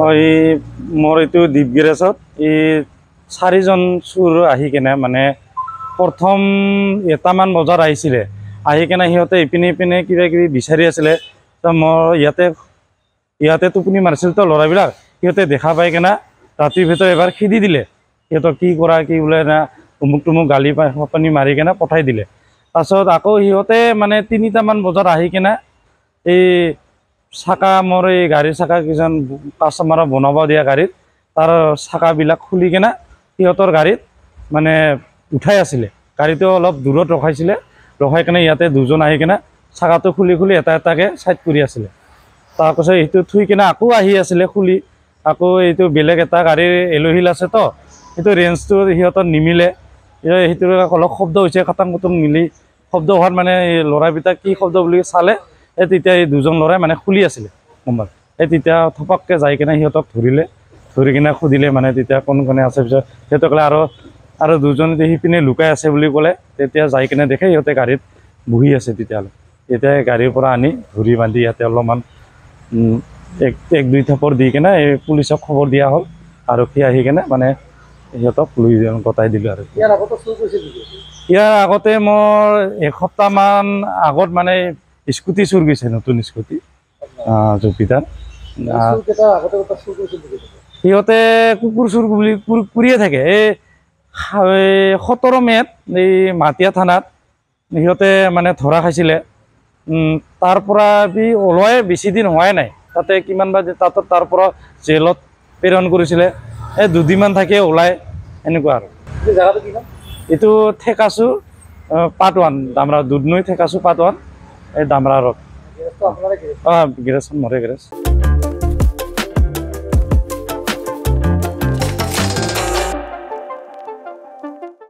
এই মোৰ এইটো দ্বীপ গেৰেজত এই 4জন চুৰ আহি কেনে মানে প্ৰথম এটামান বজাত আহিছিলে আহি কেনে সিহঁতে ইপিনে ইপিনে কিবা কিবি বিচাৰি আছিলে তো মই ইয়াতে টোপনি মাৰিছিল তো ল'ৰাবিলাক সিহঁতে দেখা পাই কেনে ৰাতিৰ ভিতৰত এবাৰ খেদি দিলে সিহঁতক কি কৰা কি বোলে না অমুক টুমুক গালি পানি মাৰি কেনে পঠাই দিলে তাৰপিছত আকৌ সিহঁতে মানে 3টামান বজাত আহি কেনে এই চাকা মোৰ এই গাড়ীৰ চাকা কিজন কাষ্টমাৰক বনাব দিয়া গাড়ীত তাৰ চাকাবিলাক খুলি কেনে সিহঁতৰ গাড়ীত মানে উঠাই আছিলে গাড়ীটো অলপ দূৰত ৰখাইছিলে ৰখাই কেনে ইয়াতে দুজন আহি কেনে চাকাটো খুলি খুলি এটা এটাকে সাইড কৰি আছিলে তাৰপিছত এইটো থুই কেনে আকৌ আহি আছিলে খুলি আকৌ এইটো বেলেগ এটা গাড়ীৰ এলোহিল আছে তো সেইটো ৰেঞ্জটো সিহঁতৰ নিমিলে সেইটো অলপ শব্দ হৈছে খাটাং খুটুং মিলি শব্দ হোৱাৰ মানে ল'ৰাবিলাক কি শব্দ বুলি চালে তেতিয়া এই দুজন ল'ৰাই মানে খুলি আছিলে মোবাইল তেতিয়া থপককৈ যাই কেনে সিহঁতক ধৰি কিনে সুধিলে মানে তেতিয়া কোন কোনে আছে পিছত সিহঁতে ক'লে আৰু দুজন সিপিনে লুকাই আছে বুলি ক'লে তেতিয়া যাই কিনে দেখে সিহঁতে গাড়ীত বহি আছে তেতিয়া গাড়ীৰ পৰা আনি ধৰি বান্ধি ইয়াতে অলপমান এক দুই থাপৰ দি কেনে এই পুলিচক খবৰ দিয়া হ'ল আৰক্ষী আহি কেনে মানে সিহঁতক লৈ গতাই দিলোঁ আৰু ইয়াৰ আগতে মোৰ এসপ্তাহমান আগত মানে স্কুটি চুৰ গৈছে নতুন স্কুটি জুপিটাৰ সিহঁতে কুকুৰ চুৰ বুলি কৰিয়ে থাকে এই 17 মে'ত এই মাটিয়া থানাত সিহঁতে মানে ধৰা খাইছিলে তাৰ পৰা ওলোৱাই বেছি দিন হোৱাই নাই তাতে কিমান বা তাৰ পৰা জেলত প্ৰেৰণ কৰিছিলে এই 2 দিনমান থাকে ওলাই এনেকুৱা আৰু এইটো ঠেকাচু পাৰ্ট 1 দামৰা দুধনৈ ঠেকাচু পাৰ্ট 1 এই দামৰা ৰোড গেৰেজ মৰে গেৰেজ